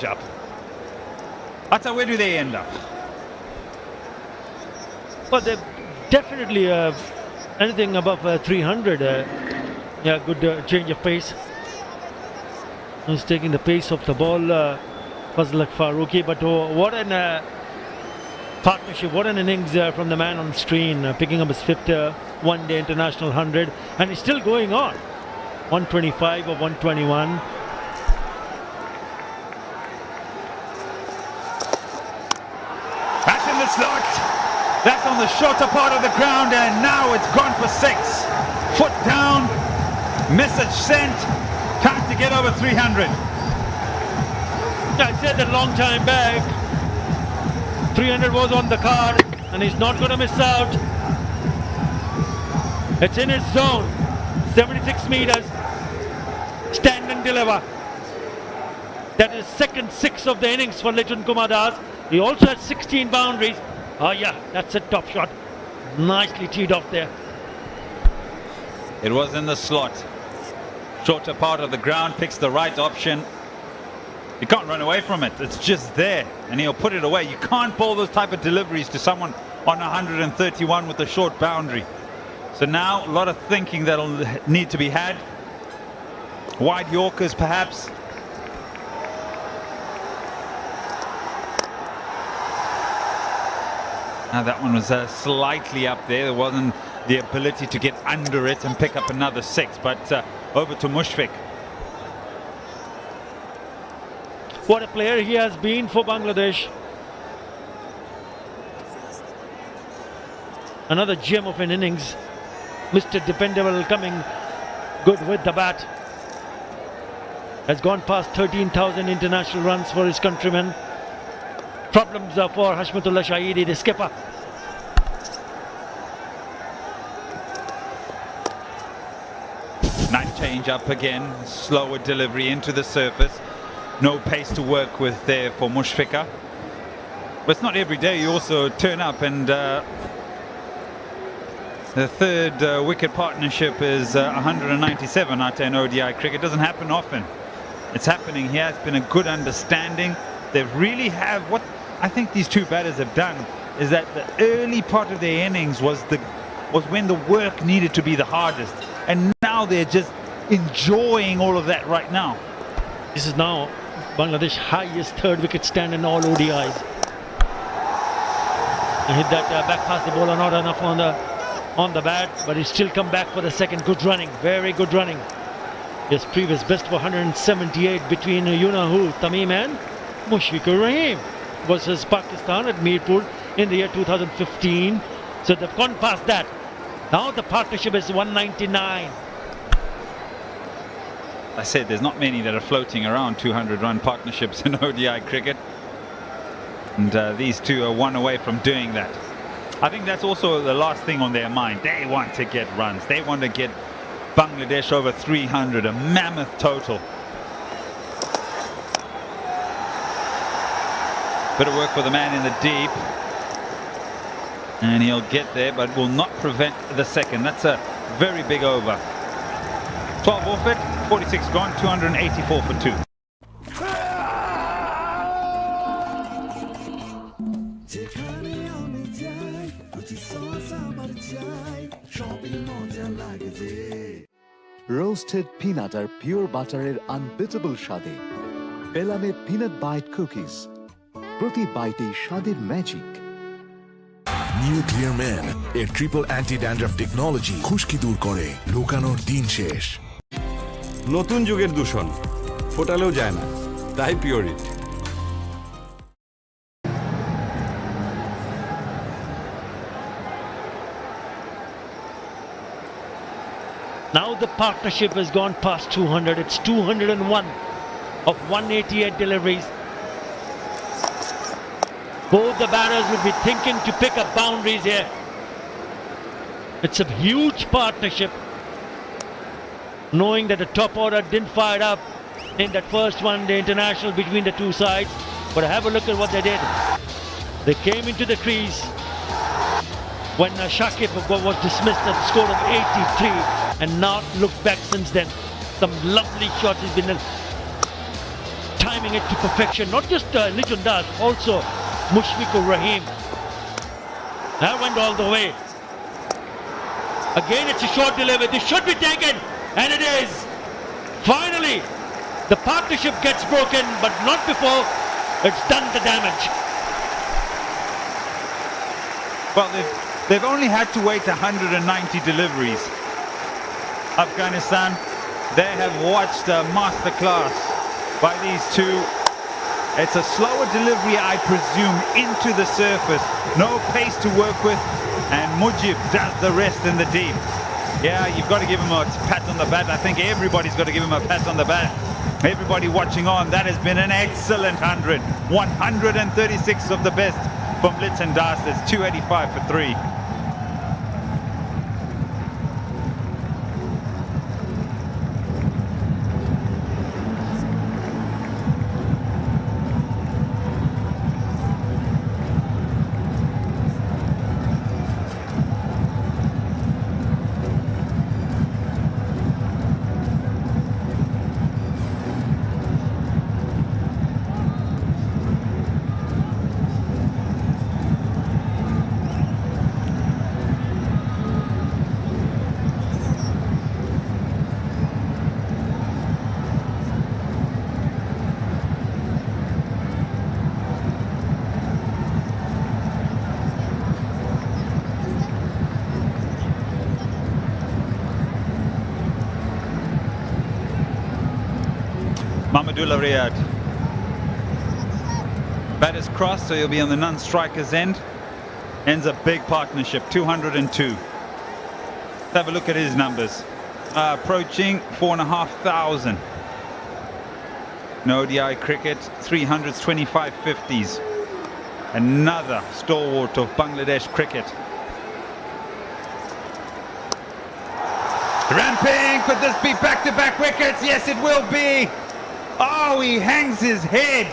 change-up. Atta, where do they end up? Well, they're definitely anything above 300. Yeah, good change of pace. He's taking the pace of the ball, Fazlak Farooqi. But what an partnership, what an innings from the man on screen, picking up his fifth one-day international 100. And he's still going on. 125 or 121. That's in the slot. That's on the shorter part of the ground, and now it's gone for 6. Foot down, message sent, time to get over 300. I said that long time back, 300 was on the card, and he's not going to miss out. It's in his zone, 76 meters, stand and deliver. That is second 6 of the innings for Liton Kumar Das. He also has 16 boundaries. Oh yeah, that's a top shot. Nicely teed off there. It was in the slot. Shorter part of the ground, picks the right option. You can't run away from it. It's just there, and he'll put it away. You can't bowl those type of deliveries to someone on 131 with a short boundary. So now a lot of thinking that'll need to be had. Wide Yorkers perhaps. Now that one was slightly up there. There wasn't the ability to get under it and pick up another 6. But over to Mushfiq. What a player he has been for Bangladesh. Another gem of an innings. Mr. Dependable coming good with the bat. Has gone past 13,000 international runs for his countrymen. Problems for Hashmatullah Shahidi, the skipper. Nice change up again. Slower delivery into the surface. No pace to work with there for Mushfiqah. But it's not every day you also turn up, and the third wicket partnership is 197 out in ODI cricket. Doesn't happen often. It's happening here. It's been a good understanding. They really have, what I think these two batters have done is that the early part of their innings was when the work needed to be the hardest, and now they're just enjoying all of that right now. This is now Bangladesh highest third wicket stand in all ODIs. He hit that back past the bowler, not enough on the bat, but he still come back for the second. Good running, very good running. His previous best for 178 between Yunahu Tamim and Mushfiqur Rahim versus Pakistan at Mirpur in the year 2015. So they've gone past that. Now the partnership is 199. I said there's not many that are floating around 200-run partnerships in ODI cricket, and these two are one away from doing that. I think that's also the last thing on their mind. They want to get runs. They want to get Bangladesh over 300, a mammoth total. Bit of work for the man in the deep, and he'll get there, but will not prevent the second. That's a very big over. 12 off it, 46 gone, 284 for 2. Roasted peanut আর pure বাটারের unbeatable স্বাদে পেলামে peanut bite cookies, প্রতি বাইটেই স্বাদের magic. New Clear Man এর triple anti dandruff technology খুশকি দূর করে লুকানোর দিন শেষ। নতুন যুগের দূষণ ফোটালেও যায় না, তাই Pureit. Now the partnership has gone past 200. It's 201 of 188 deliveries. Both the batters will be thinking to pick up boundaries here. It's a huge partnership, knowing that the top order didn't fire up in that first one, the international between the two sides. But have a look at what they did. They came into the crease when Shakib was dismissed at the score of 83, and not looked back since then. Some lovely shots. He's been time timing it to perfection. Not just Lichun Das, also Mushfiqur Rahim. That went all the way. Again, it's a short delivery. This should be taken, and it is. Finally, the partnership gets broken, but not before it's done the damage. Well, they've only had to wait 190 deliveries. Afghanistan, they have watched a masterclass by these two. It's a slower delivery, I presume, into the surface. No pace to work with, and Mujib does the rest in the deep. Yeah, you've got to give him a pat on the back. I think everybody's got to give him a pat on the back. Everybody watching on, that has been an excellent 100. 136 of the best from Lichun Das. It's 285 for 3. Mamadullah Riyad. Batters crossed, so he'll be on the non-striker's end. Ends a big partnership, 202. Let's have a look at his numbers. Approaching 4,500. In ODI cricket, 300s, 25 50s. Another stalwart of Bangladesh cricket. Ramping, could this be back-to-back wickets? Yes, it will be. Oh, he hangs his head.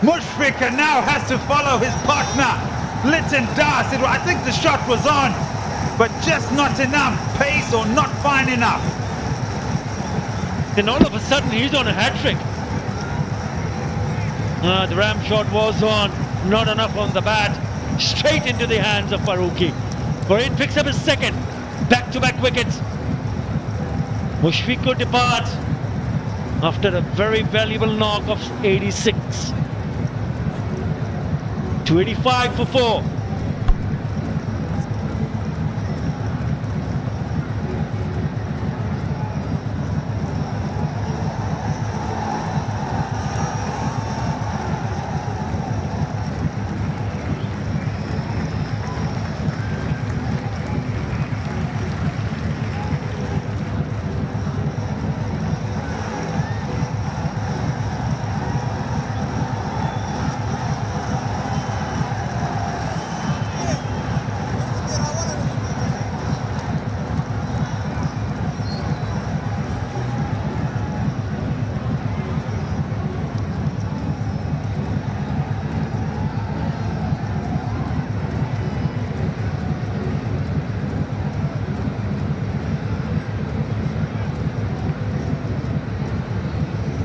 Mushfiqur now has to follow his partner, Lichun Das. I think the shot was on, but just not enough pace or not fine enough. Then all of a sudden he's on a hat-trick. The ram shot was on, not enough on the bat. Straight into the hands of Farooqi. Farid picks up his second. Back-to-back wickets. Mushfiqur departs after a very valuable knock of 86. 285 for 4.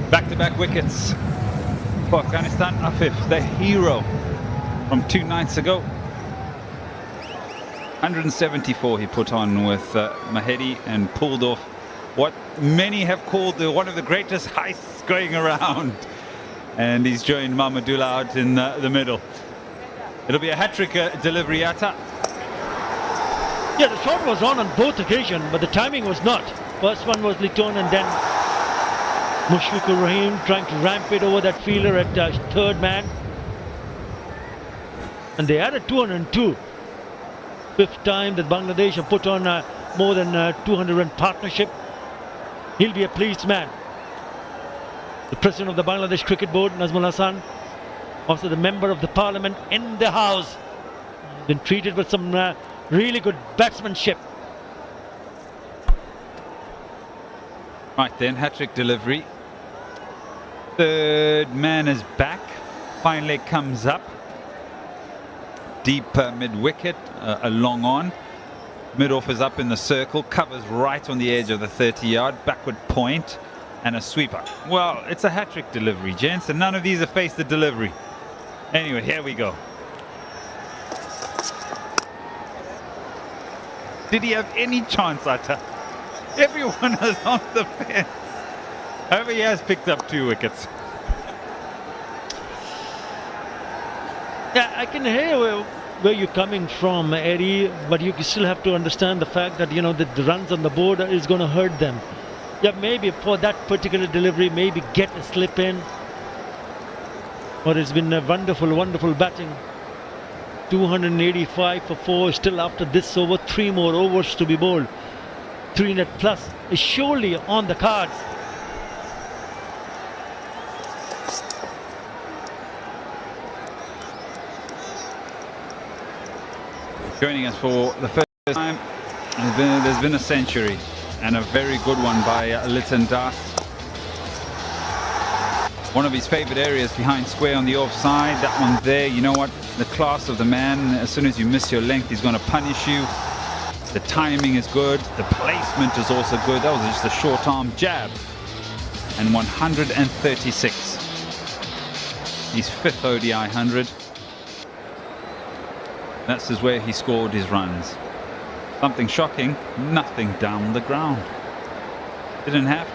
Back-to-back wickets for Afghanistan. Afif, the hero from 2 nights ago. 174 he put on with Mahedi and pulled off what many have called one of the greatest heists going around. And he's joined Mamadullah out in the middle. It'll be a hat-trick delivery, Atta. Yeah, the shot was on both occasions, but the timing was not. First one was Lichun, and then Mushfiqur Rahim trying to ramp it over that fielder at third man. And they added 202. Fifth time that Bangladesh have put on more than 200 run partnership. He'll be a pleased man. The president of the Bangladesh Cricket Board, Nazmul Hasan, also the member of the parliament in the house. Been treated with some really good batsmanship. Right then, hat-trick delivery. Third man is back. Fine leg comes up. Deep mid-wicket, a long on. Mid-off is up in the circle, covers right on the edge of the 30-yard. Backward point. and a sweeper. Well, it's a hat-trick delivery, gents, and none of these have faced the delivery. Anyway, here we go. Did he have any chance, Atta? Everyone is on the fence. However, he has picked up 2 wickets. Yeah, I can hear where you're coming from, Eddie, but you still have to understand the fact that, that the runs on the board is going to hurt them. Yeah, maybe for that particular delivery, maybe get a slip in. But it's been a wonderful, wonderful batting. 285 for 4, still after this over, 3 more overs to be bowled. 3 net plus is surely on the cards. Joining us for the first time, there's been a century, and a very good one by Liton Das. One of his favorite areas behind square on the offside. That one there, you know what? The class of the man. As soon as you miss your length, he's going to punish you. The timing is good. The placement is also good. That was just a short arm jab. And 136. His 5th ODI 100. That's where he scored his runs. Something shocking, nothing down the ground. Didn't have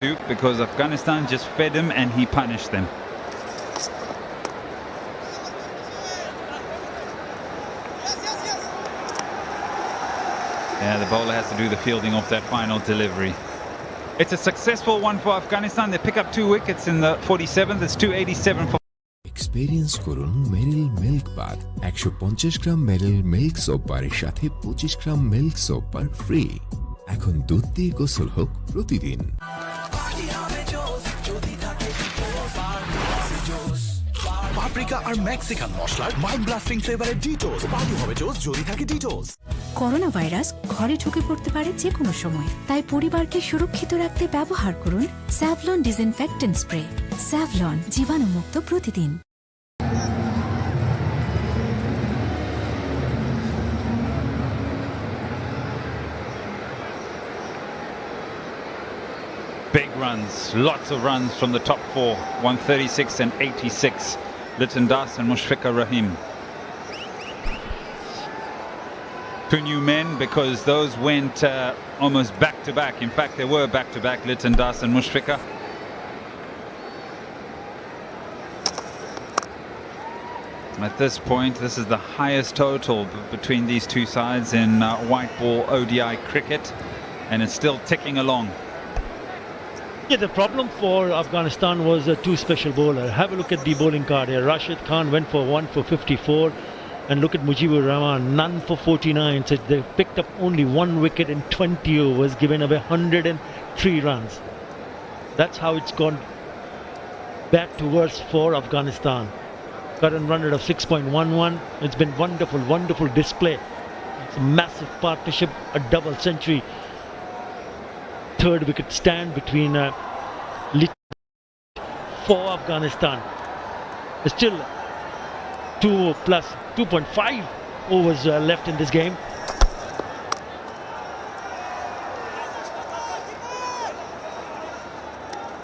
to, because Afghanistan just fed him and he punished them. Yeah, the bowler has to do the fielding off that final delivery. It's a successful one for Afghanistan. They pick up 2 wickets in the 47th. It's 287 for experience করুন মেরিল milk bath 150 গ্রাম মেরিল milk soap বারের সাথে 25 গ্রাম milk soap bar free এখন দুধ দিয়ে গোসল হোক প্রতিদিন paprika আর Mexican মশলার মাইন্ড ব্লাস্টিং ফ্লেভারের ডিটোস পার্টি হবে জোস যদি থাকে ডিটোস করোনা ভাইরাস ঘরে ঢুকে পড়তে পারে যে কোনো সময় তাই পরিবারকে সুরক্ষিত রাখতে ব্যবহার করুন স্যাভলন ডিসইনফেক্টেন্ট স্প্রে স্যাভলন জীবাণুমুক্ত প্রতিদিন big runs, lots of runs from the top 4, 136 and 86. Liton Das and Mushfiqur Rahim. 2 new men, because those went almost back to back. In fact, they were back to back, Liton Das and Mushfiqur. At this point, this is the highest total between these 2 sides in white ball ODI cricket, and it's still ticking along. Yeah, the problem for Afghanistan was a 2 special bowler. Have a look at the bowling card here. Rashid Khan went for 1 for 54. And look at Mujibur Rahman, none for 49. So they picked up only 1 wicket in 20 overs, given away 103 runs. That's how it's gone back to worse for Afghanistan. Current run rate of 6.11. It's been wonderful, wonderful display. It's a massive partnership, a double century. 3rd wicket stand between for Afghanistan. Still 2 plus 2.5 overs left in this game.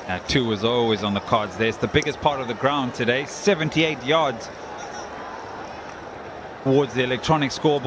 Yeah, 2 is always on the cards there. It's the biggest part of the ground today, 78 yards towards the electronic scoreboard.